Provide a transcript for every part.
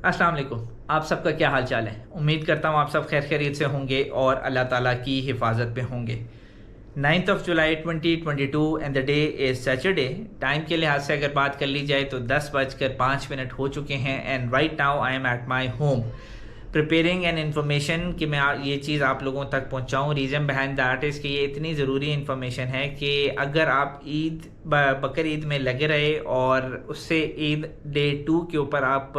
अस्सलाम वालेकुम। आप सबका क्या हाल चाल है? उम्मीद करता हूँ आप सब खैर खैरियत से होंगे और अल्लाह ताला की हिफाजत में होंगे। 9 जुलाई 2022 and the day is Saturday. Time के लिहाज से अगर बात कर ली जाए तो 10:05 हो चुके हैं and right now I am at my home preparing an information कि मैं ये चीज़ आप लोगों तक पहुंचाऊं। रीज़न बिहाइंड दैट इज़ कि ये इतनी ज़रूरी इन्फॉर्मेशन है कि अगर आप बकर ईद में लगे रहे और उससे ईद डे 2 के ऊपर आप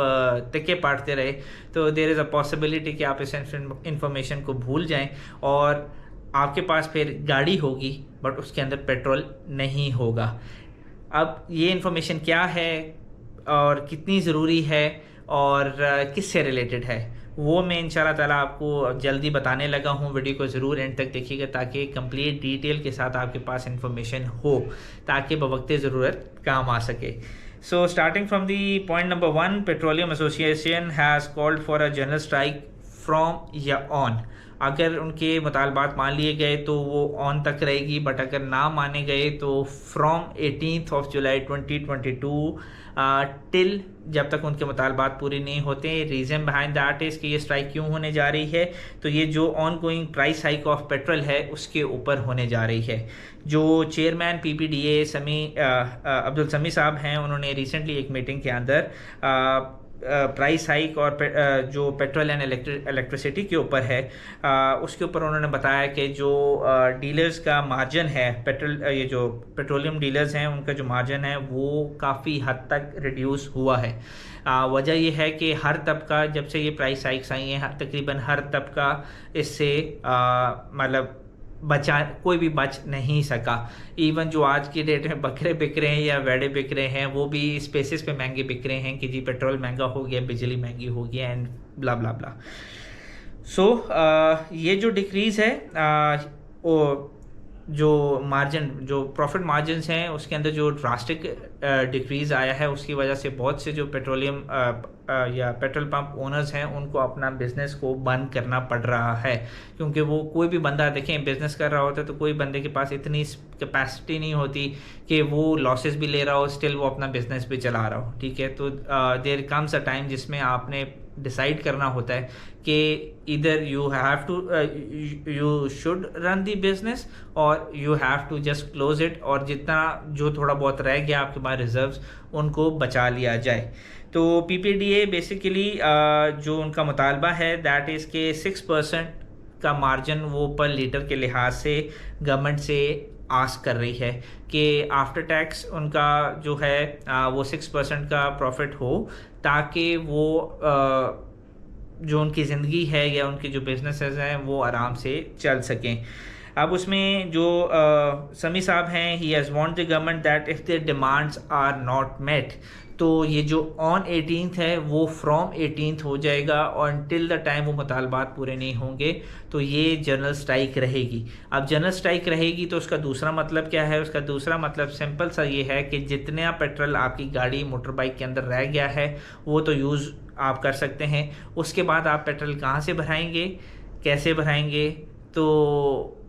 तिक्के पाटते रहे तो देयर इज़ अ पॉसिबिलिटी कि आप इस इन्फॉर्मेशन को भूल जाएं और आपके पास फिर गाड़ी होगी बट उसके अंदर पेट्रोल नहीं होगा। अब ये इन्फॉर्मेशन क्या है और कितनी ज़रूरी है और किससे रिलेटेड है वो मैं इंशाल्लाह ताला आपको जल्दी बताने लगा हूँ। वीडियो को ज़रूर एंड तक देखिएगा ताकि कंप्लीट डिटेल के साथ आपके पास इन्फॉर्मेशन हो ताकि बवक्त ज़रूरत काम आ सके। So starting from the point number 1, petroleum association has called for a general strike from या ऑन। अगर उनके मुतालबात मान लिए गए तो वो ऑन तक रहेगी, बट अगर ना माने गए तो फ्रॉम 18 जुलाई 2022 टिल जब तक उनके मुतालबात पूरे नहीं होते। रीज़न बिहाइंड दैट इज़ कि ये स्ट्राइक क्यों होने जा रही है, तो ये जो on going price hike of petrol है उसके ऊपर होने जा रही है। जो चेयरमैन PPDA अब्दुल समी साहब हैं, उन्होंने रिसेंटली एक मीटिंग के अंदर प्राइस हाइक और जो पेट्रोल एंड इलेक्ट्रिसिटी के ऊपर है उसके ऊपर उन्होंने बताया कि जो डीलर्स का मार्जिन है, ये जो पेट्रोलियम डीलर्स हैं उनका जो मार्जिन है वो काफ़ी हद तक रिड्यूस हुआ है। वजह यह है कि हर तबका जब से ये प्राइस हाइक्स आई हैं तकरीबन हर तबका इससे मतलब कोई भी बच नहीं सका। इवन जो आज की डेट में बकरे बिक रहे हैं या वेड़े बिक रहे हैं वो भी इस बेसिस पे महंगे बिक रहे हैं कि जी पेट्रोल महंगा हो गया, बिजली महंगी हो गया एंड ब्ला ब्ला ब्ला। सो ये जो डिक्रीज़ है वो जो मार्जिन जो प्रॉफिट मार्जिन्स हैं उसके अंदर जो ड्रास्टिक डिक्रीज़ आया है उसकी वजह से बहुत से जो पेट्रोलियम या पेट्रोल पंप ओनर्स हैं उनको अपना बिज़नेस को बंद करना पड़ रहा है। क्योंकि वो कोई भी बंदा देखें बिज़नेस कर रहा होता है तो कोई बंदे के पास इतनी कैपेसिटी नहीं होती कि वो लॉसेस भी ले रहा हो स्टिल वो अपना बिज़नेस भी चला रहा हो। ठीक है, तो देयर कम्स अ टाइम जिसमें आपने डिसाइड करना होता है कि इधर you should run the business और you have to just close it, और जितना जो थोड़ा बहुत रह गया आपके पास रिजर्व्स उनको बचा लिया जाए। तो PPDA बेसिकली जो उनका मुतालबा है दैट इज़ के 6% का मार्जिन वो पर लीटर के लिहाज से गवर्नमेंट से आस्क कर रही है कि आफ्टर टैक्स उनका जो है वो 6% का प्रॉफिट हो ताकि वो जो उनकी ज़िंदगी है या उनके जो बिजनेसेस हैं वो आराम से चल सकें। अब उसमें जो समी साहब हैं, he has want the government that if their demands are not met, तो ये जो ऑन 18th है वो फ्रॉम 18th हो जाएगा और टिल द टाइम वो मुतालबात पूरे नहीं होंगे तो ये जनरल स्ट्राइक रहेगी। अब जनरल स्ट्राइक रहेगी तो उसका दूसरा मतलब क्या है? उसका दूसरा मतलब सिंपल सा ये है कि जितना पेट्रोल आपकी गाड़ी मोटर बाइक के अंदर रह गया है वो तो यूज़ आप कर सकते हैं, उसके बाद आप पेट्रोल कहाँ से भराएंगे, कैसे भराएंगे, तो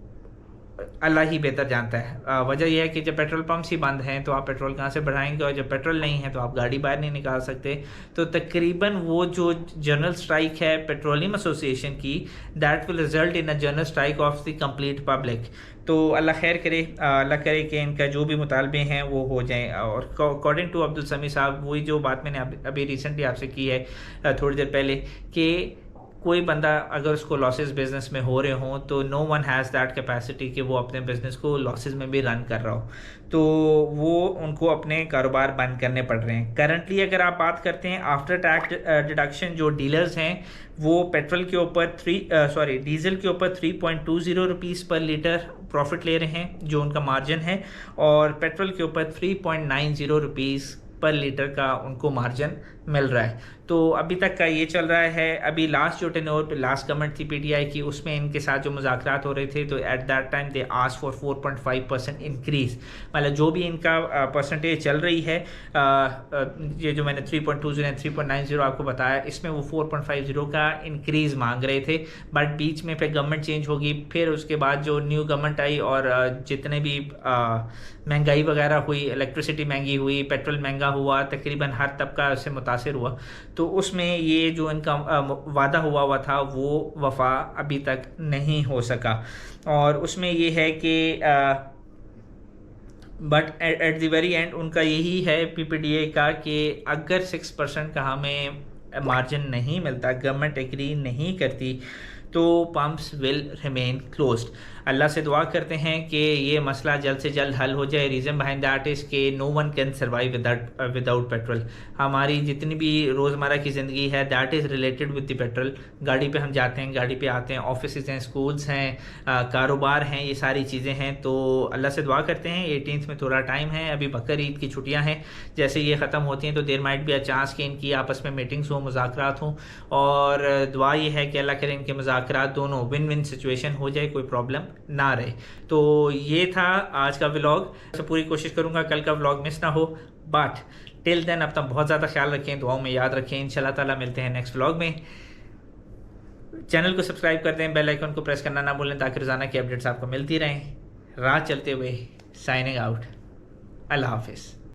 अल्लाह ही बेहतर जानता है। वजह यह है कि जब पेट्रोल पंप्स ही बंद हैं तो आप पेट्रोल कहाँ से बढ़ाएंगे, और जब पेट्रोल नहीं है तो आप गाड़ी बाहर नहीं निकाल सकते। तो तकरीबन वो जो जनरल स्ट्राइक है पेट्रोलियम एसोसिएशन की that will result in a general strike off the complete public. तो अल्लाह खैर करे, अल्लाह करे कि इनका जो भी मुतालबे हैं वो हो जाएं। और अकॉर्डिंग टू अब्दुल समी साहब, वही जो बात मैंने अभी रिसेंटली आपसे की है थोड़ी देर पहले, कि कोई बंदा अगर उसको लॉसेस बिजनेस में हो रहे हों तो no one has that capacity कि वो अपने बिजनेस को लॉसेस में भी रन कर रहा हो, तो वो उनको अपने कारोबार बंद करने पड़ रहे हैं। करंटली अगर आप बात करते हैं आफ्टर टैक्स डिडक्शन, जो डीलर्स हैं वो पेट्रोल के ऊपर डीजल के ऊपर 3.20 रुपीज़ पर लीटर प्रॉफिट ले रहे हैं जो उनका मार्जिन है, और पेट्रोल के ऊपर 3.90 रुपीज़ पर लीटर का उनको मार्जिन मिल रहा है। तो अभी तक का ये चल रहा है। अभी लास्ट जो टेन्योर पे लास्ट गवर्नमेंट थी PTI की, उसमें इनके साथ जो मुज़ाकरात हो रहे थे तो at that time they ask for 4.5% increase. मतलब जो भी इनका परसेंटेज चल रही है, ये जो मैंने 3.20 एंड 3.90 आपको बताया, इसमें वो 4.50 का इंक्रीज़ मांग रहे थे। बट बीच में फिर गवर्नमेंट चेंज होगी, फिर उसके बाद जो न्यू गवर्नमेंट आई और जितने भी महंगाई वगैरह हुई, इलेक्ट्रिसिटी महंगी हुई, पेट्रोल महंगा हुआ, तकरीबन हर तबका उससे मुतासर متاثر ہوا، تو اس میں یہ جو ان کا وعدہ ہوا تھا وہ وفا ابھی تک نہیں ہو سکا، اور اس میں یہ ہے کہ but at the very end ان کا یہی ہے پی پی ڈی اے کا کہ اگر 6% کا ہمیں مارجن نہیں ملتا، گورنمنٹ ایگری نہیں کرتی، تو پمپس ول ریمین کلوزڈ۔ اللہ سے دعا کرتے ہیں کہ یہ مسئلہ جلد سے جلد حل ہو جائے۔ ریزن بہائنڈ دیٹ از کہ no one can survive without petrol. ہماری جتنی بھی روزمرہ کی زندگی ہے that is related with the petrol. گاڑی پہ ہم جاتے ہیں، گاڑی پہ آتے ہیں، آفیسز ہیں، اسکولس ہیں، کاروبار ہیں، یہ ساری چیزیں ہیں۔ تو اللہ سے دعا کرتے ہیں 18 میں تھوڑا ٹائم ہے، ابھی بقر عید کی چھٹیاں ہیں، جیسے یہ ختم ہوتی ہیں تو دیر مائٹ بھی اے چانس کہ ان کی آپس میں میٹنگس ہوں، مذاکرات ہوں، اور دعا یہ ہے کہ اللہ کرے ان کے مذاکرات دونوں ون ون سچویشن ہو جائے، کوئی پرابلم نہ رہے۔ تو یہ تھا آج کا ولاگ۔ پوری کوشش کروں گا کل کا ولاگ مس نہ ہو، بٹ ٹل دین اپنا بہت زیادہ خیال رکھیں، دعاؤں میں یاد رکھیں۔ انشاءاللہ تعالیٰ ملتے ہیں نیکسٹ ولاگ میں۔ چینل کو سبسکرائب کر دیں، بیل آئیکن کو پریس کرنا نہ بھولیں تاکہ روزانہ کی اپڈیٹس آپ کو ملتی رہیں۔ راہ چلتے ہوئے سائننگ آؤٹ، اللہ حافظ۔